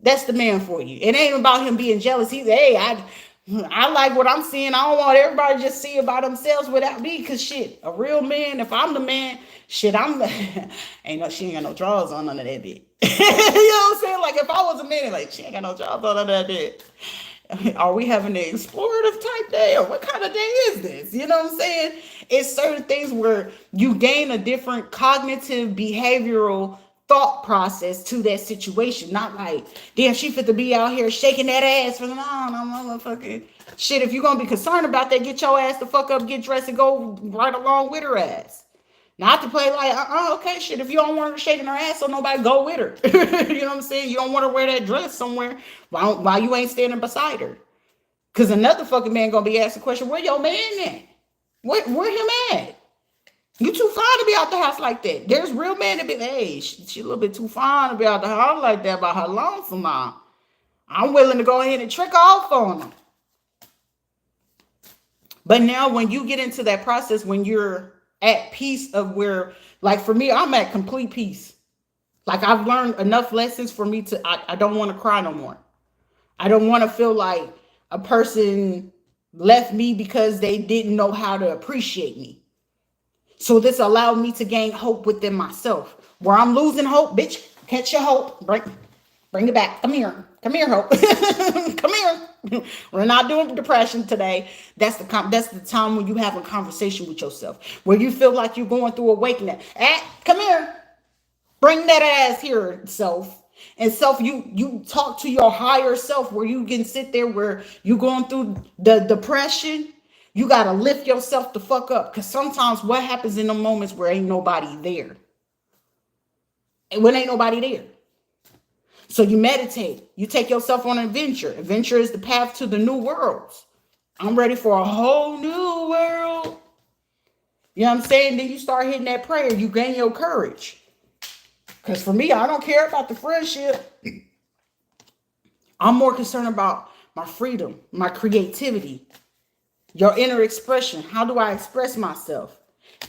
That's the man for you. It ain't about him being jealous. He's, hey, I like what I'm seeing. I don't want everybody to just see about themselves without me. Cause shit, a real man, if I'm the man, shit, she ain't got no drawers on none of that bit. You know what I'm saying? Like if I was a man, like she ain't got no drawers on none of that bit. Are we having an explorative type day or what kind of day is this? You know what I'm saying? It's certain things where you gain a different cognitive behavioral thought process to that situation. Not like, damn, she fit to be out here shaking that ass for the motherfucking shit. If you're going to be concerned about that, get your ass the fuck up, get dressed and go right along with her ass. Not to play like, okay, shit. If you don't want her shaking her ass, so nobody go with her. You know what I'm saying? You don't want her to wear that dress somewhere while you ain't standing beside her. Because another fucking man gonna be asking the question, where your man at? Where him at? You too fine to be out the house like that. There's real men that be, hey, she a little bit too fine to be out the house like that by her lonesome now. I'm willing to go ahead and trick off on them. But now when you get into that process, when you're at peace of where, like for me, I'm at complete peace. Like I've learned enough lessons for me to, I don't want to cry no more. I don't want to feel like a person left me because they didn't know how to appreciate me. So this allowed me to gain hope within myself. Where I'm losing hope, bitch, catch your hope. Bring it back. Come here, hope. Come here. We're not doing depression today. That's the time when you have a conversation with yourself, where you feel like you're going through awakening. Come here. Bring that ass here, self. And self, you talk to your higher self, where you can sit there where you're going through the depression. You got to lift yourself the fuck up. Because sometimes what happens in the moments where ain't nobody there? And when ain't nobody there. So you meditate. You take yourself on an adventure. Adventure is the path to the new worlds. I'm ready for a whole new world. You know what I'm saying? Then you start hitting that prayer. You gain your courage. Because for me, I don't care about the friendship. I'm more concerned about my freedom, my creativity. Your inner expression. How do I express myself?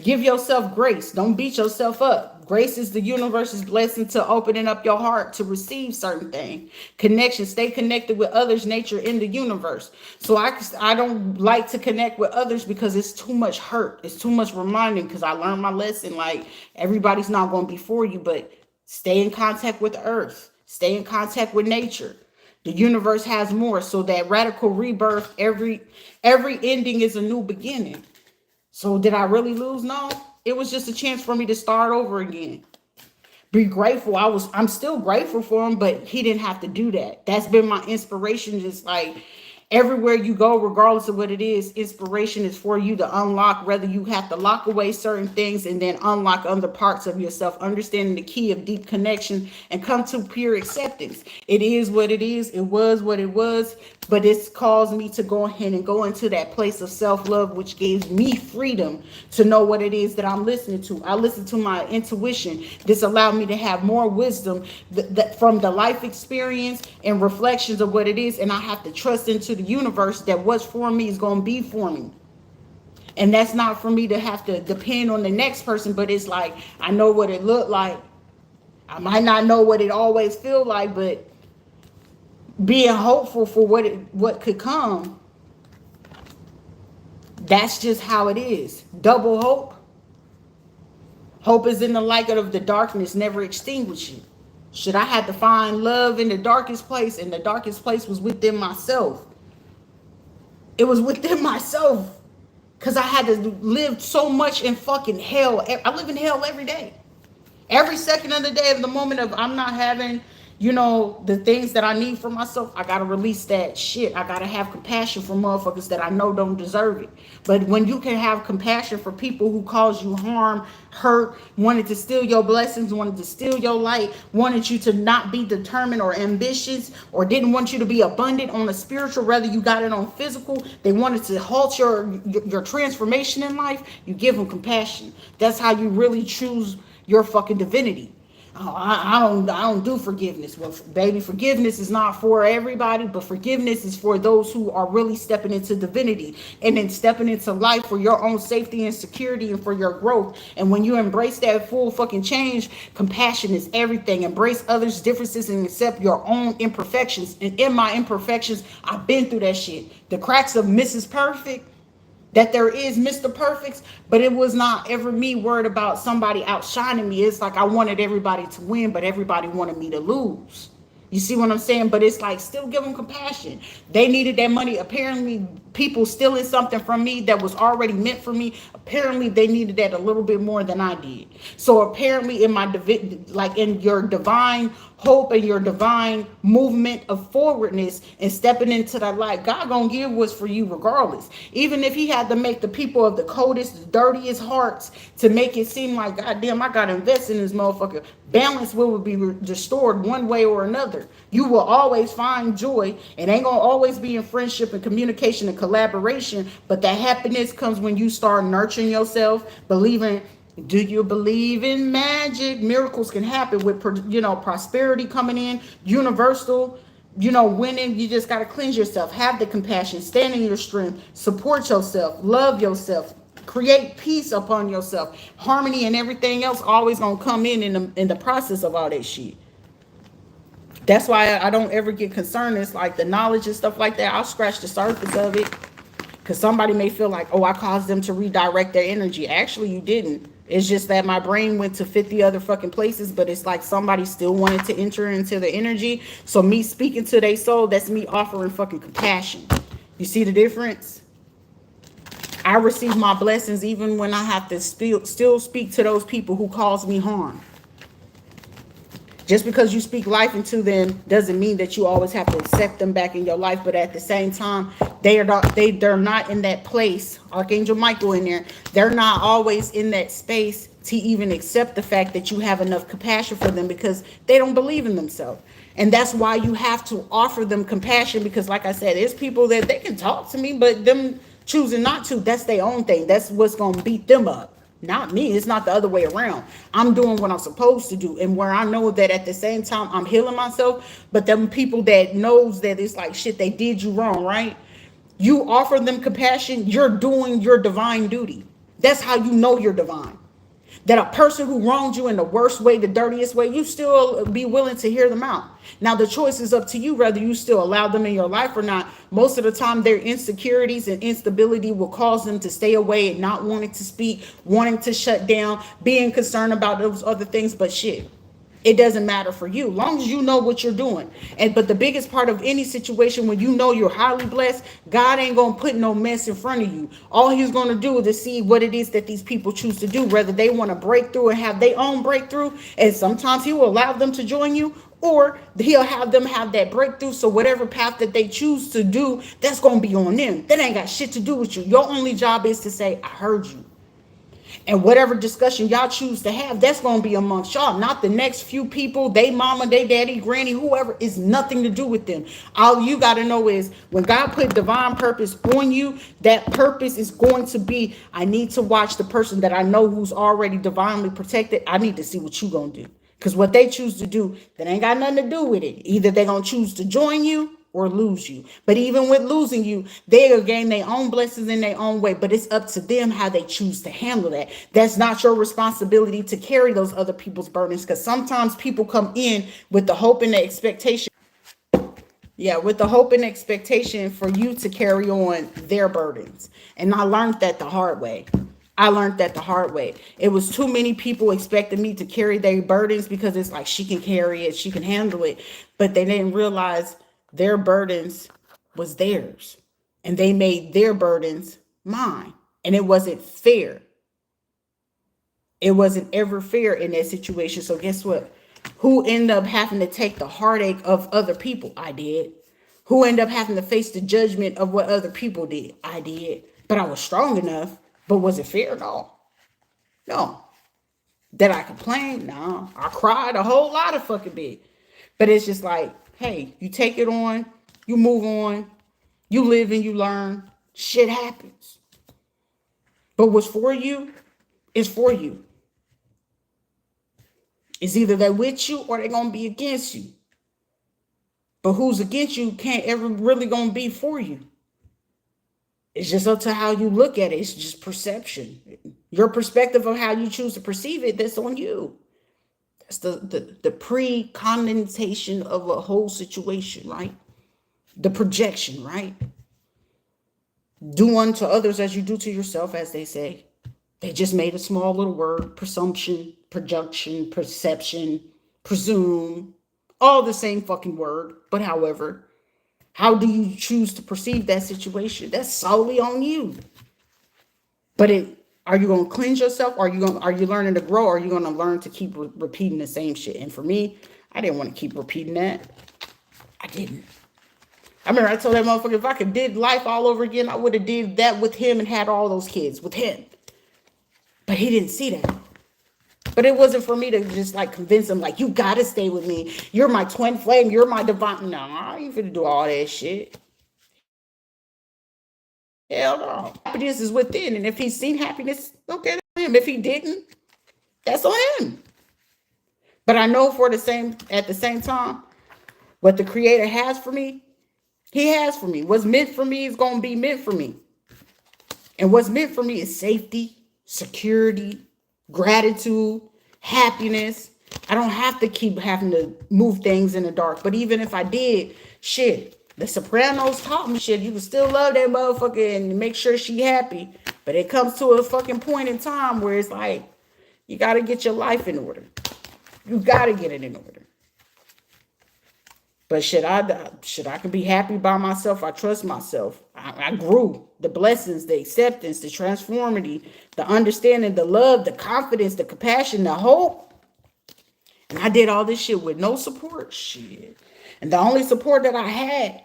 Give yourself grace. Don't beat yourself up. Grace is the universe's blessing to opening up your heart to receive certain things. Connection. Stay connected with others, nature, in the universe. So I don't like to connect with others because it's too much hurt. It's too much reminding, because I learned my lesson. Like, everybody's not going to be for you, but stay in contact with the earth. Stay in contact with nature. The universe has more. So that radical rebirth, every ending is a new beginning. So did I really lose? No. It was just a chance for me to start over again. Be grateful. I'm still grateful for him, but he didn't have to do that. That's been my inspiration. Just like everywhere you go, regardless of what it is, inspiration is for you to unlock, whether you have to lock away certain things and then unlock other parts of yourself, understanding the key of deep connection and come to pure acceptance. It is what it is. It was what it was, but it's caused me to go ahead and go into that place of self-love, which gives me freedom to know what it is that I'm listening to. I listen to my intuition. This allowed me to have more wisdom from the life experience and reflections of what it is, and I have to trust into the universe that what's for me is going to be for me. And that's not for me to have to depend on the next person, but it's like, I know what it looked like. I might not know what it always feel like, but being hopeful for what could come, that's just how it is. Double hope. Hope is in the light of the darkness, never extinguishing. Should I had to find love in the darkest place, and the darkest place was within myself. It was within myself, because I had to live so much in fucking hell. I live in hell every day. Every second of the day, of the moment of I'm not having, the things that I need for myself, I gotta release that shit. I gotta have compassion for motherfuckers that I know don't deserve it. But when you can have compassion for people who cause you harm, hurt, wanted to steal your blessings, wanted to steal your light, wanted you to not be determined or ambitious, or didn't want you to be abundant on a spiritual, whether you got it on physical, they wanted to halt your transformation in life, you give them compassion. That's how you really choose your fucking divinity. Oh, I don't do forgiveness. Well, baby, forgiveness is not for everybody, but forgiveness is for those who are really stepping into divinity and then stepping into life for your own safety and security and for your growth. And when you embrace that full fucking change, compassion is everything. Embrace others' differences and accept your own imperfections. And in my imperfections, I've been through that shit. The cracks of Mrs. Perfect, that there is Mr. Perfect, but it was not ever me worried about somebody outshining me. It's like I wanted everybody to win, but everybody wanted me to lose. You see what I'm saying? But it's like, still give them compassion. They needed that money. Apparently, people stealing something from me that was already meant for me. Apparently, they needed that a little bit more than I did. So apparently, in your divine hope and your divine movement of forwardness and stepping into that light, God gonna give what's for you regardless. Even if he had to make the people of the coldest, dirtiest hearts to make it seem like, God damn, I gotta invest in this motherfucker. Balance will be restored one way or another. You will always find joy. It ain't gonna always be in friendship and communication and collaboration, but that happiness comes when you start nurturing yourself, believing. Do you believe in magic? Miracles can happen with, prosperity coming in, universal, winning. You just got to cleanse yourself, have the compassion, stand in your strength, support yourself, love yourself, create peace upon yourself. Harmony and everything else always gonna come in the process of all that shit. That's why I don't ever get concerned. It's like the knowledge and stuff like that. I'll scratch the surface of it. Because somebody may feel like, oh, I caused them to redirect their energy. Actually, you didn't. It's just that my brain went to 50 other fucking places, but it's like somebody still wanted to enter into the energy. So me speaking to their soul, that's me offering fucking compassion. You see the difference? I receive my blessings even when I have to still speak to those people who cause me harm. Just because you speak life into them doesn't mean that you always have to accept them back in your life. But at the same time, they're not in that place. Archangel Michael in there. They're not always in that space to even accept the fact that you have enough compassion for them, because they don't believe in themselves. And that's why you have to offer them compassion, because like I said, there's people that they can talk to me, but them choosing not to, that's their own thing. That's what's going to beat them up. Not me. It's not the other way around. I'm doing what I'm supposed to do. And where I know that at the same time I'm healing myself, but them people that knows that it's like, shit, they did you wrong, right? You offer them compassion, you're doing your divine duty. That's how you know you're divine. That a person who wronged you in the worst way, the dirtiest way, you still be willing to hear them out. Now, the choice is up to you whether you still allow them in your life or not. Most of the time, their insecurities and instability will cause them to stay away and not wanting to speak, wanting to shut down, being concerned about those other things. But shit, it doesn't matter for you, long as you know what you're doing. And but the biggest part of any situation, when you know you're highly blessed, God ain't gonna put no mess in front of you. All he's gonna do is to see what it is that these people choose to do, whether they want to break through and have their own breakthrough, and sometimes he will allow them to join you, or he'll have them have that breakthrough. So whatever path that they choose to do, that's gonna be on them. That ain't got shit to do with you. Your only job is to say, I heard you. And whatever discussion y'all choose to have, that's going to be amongst y'all, not the next few people, they mama, they daddy, granny, whoever. Is nothing to do with them. All you got to know is when God put divine purpose on you, that purpose is going to be, I need to watch the person that I know who's already divinely protected. I need to see what you going to do. Because what they choose to do, that ain't got nothing to do with it. Either they're going to choose to join you or lose you. But even with losing you, they'll gain their own blessings in their own way. But it's up to them how they choose to handle that. That's not your responsibility to carry those other people's burdens. Because sometimes people come in with the hope and the expectation. Yeah, with the hope and expectation for you to carry on their burdens. And I learned that the hard way. It was too many people expecting me to carry their burdens because it's like she can carry it, she can handle it. But they didn't realize their burdens was theirs. And they made their burdens mine. And it wasn't fair. It wasn't ever fair in that situation. So guess what? Who ended up having to take the heartache of other people? I did. Who ended up having to face the judgment of what other people did? I did. But I was strong enough. But was it fair? No. Did I complain? No. I cried a whole lot of fucking bit. But it's just like, hey, you take it on, you move on, you live and you learn. Shit happens. But what's for you is for you. It's either they're with you or they're going to be against you. But who's against you can't ever really going to be for you. It's just up to how you look at it. It's just perception. Your perspective of how you choose to perceive it, that's on you. That's the pre-condensation of a whole situation, right? The projection, right? Do unto others as you do to yourself, as they say. They just made a small little word, presumption, projection, perception, presume, all the same fucking word. But however, how do you choose to perceive that situation? That's solely on you. But are you going to cleanse yourself? Are you learning to grow? Or are you going to learn to keep repeating the same shit? And for me, I didn't want to keep repeating that. I didn't. I remember I told that motherfucker, if I could did life all over again, I would have did that with him and had all those kids with him. But he didn't see that. But it wasn't for me to just like convince him, like, you got to stay with me. You're my twin flame. You're my divine. No, I ain't finna do all that shit. Hell no. Happiness is within. And if he's seen happiness, okay, that's on him. If he didn't, that's on him. But I know at the same time, what the Creator has for me, He has for me. What's meant for me is going to be meant for me. And what's meant for me is safety, security, gratitude, happiness. I don't have to keep having to move things in the dark. But even if I did, shit, the Sopranos taught me shit. You can still love that motherfucker and make sure she happy. But it comes to a fucking point in time where it's like, you got to get your life in order. You got to get it in order. But I can be happy by myself. I trust myself. I grew. The blessings, the acceptance, the transformity, the understanding, the love, the confidence, the compassion, the hope. And I did all this shit with no support. Shit. And the only support that I had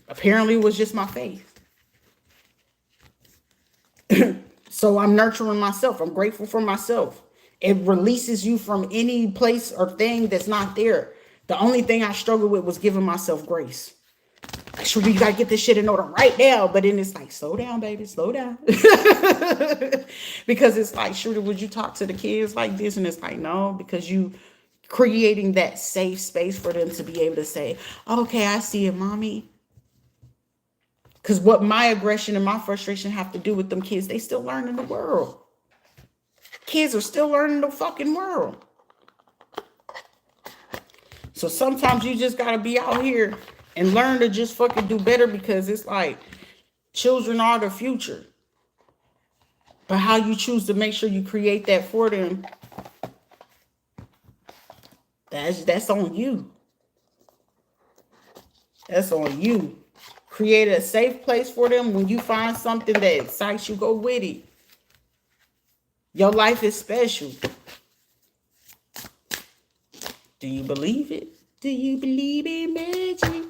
apparently was just my faith. So I'm nurturing myself. I'm grateful for myself. It releases you from any place or thing that's not there. The only thing I struggled with was giving myself grace. Like, sure, you got to get this shit in order right now. But then it's like, slow down, baby, slow down. Because it's like, sure, would you talk to the kids like this? And it's like, no, because you Creating that safe space for them to be able to say, okay, I see it, mommy. Because what my aggression and my frustration have to do with them kids, they still learning the world. Kids are still learning the fucking world. So sometimes you just got to be out here and learn to just fucking do better, because it's like children are the future. But how you choose to make sure you create that for them, that's on you. That's on you. Create a safe place for them. When you find something that excites you, go with it. Your life is special. Do you believe it? Do you believe in magic?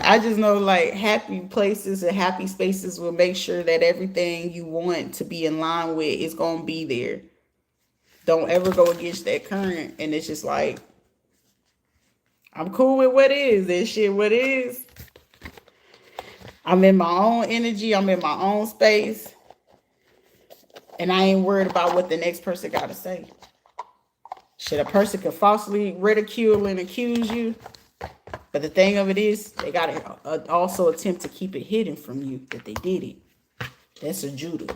I just know, like, happy places and happy spaces will make sure that everything you want to be in line with is going to be there. Don't ever go against that current. And it's just like, I'm cool with what is. This shit what is. I'm in my own energy. I'm in my own space. And I ain't worried about what the next person got to say. Shit, a person could falsely ridicule and accuse you. But the thing of it is, they got to also attempt to keep it hidden from you that they did it. That's a Judah.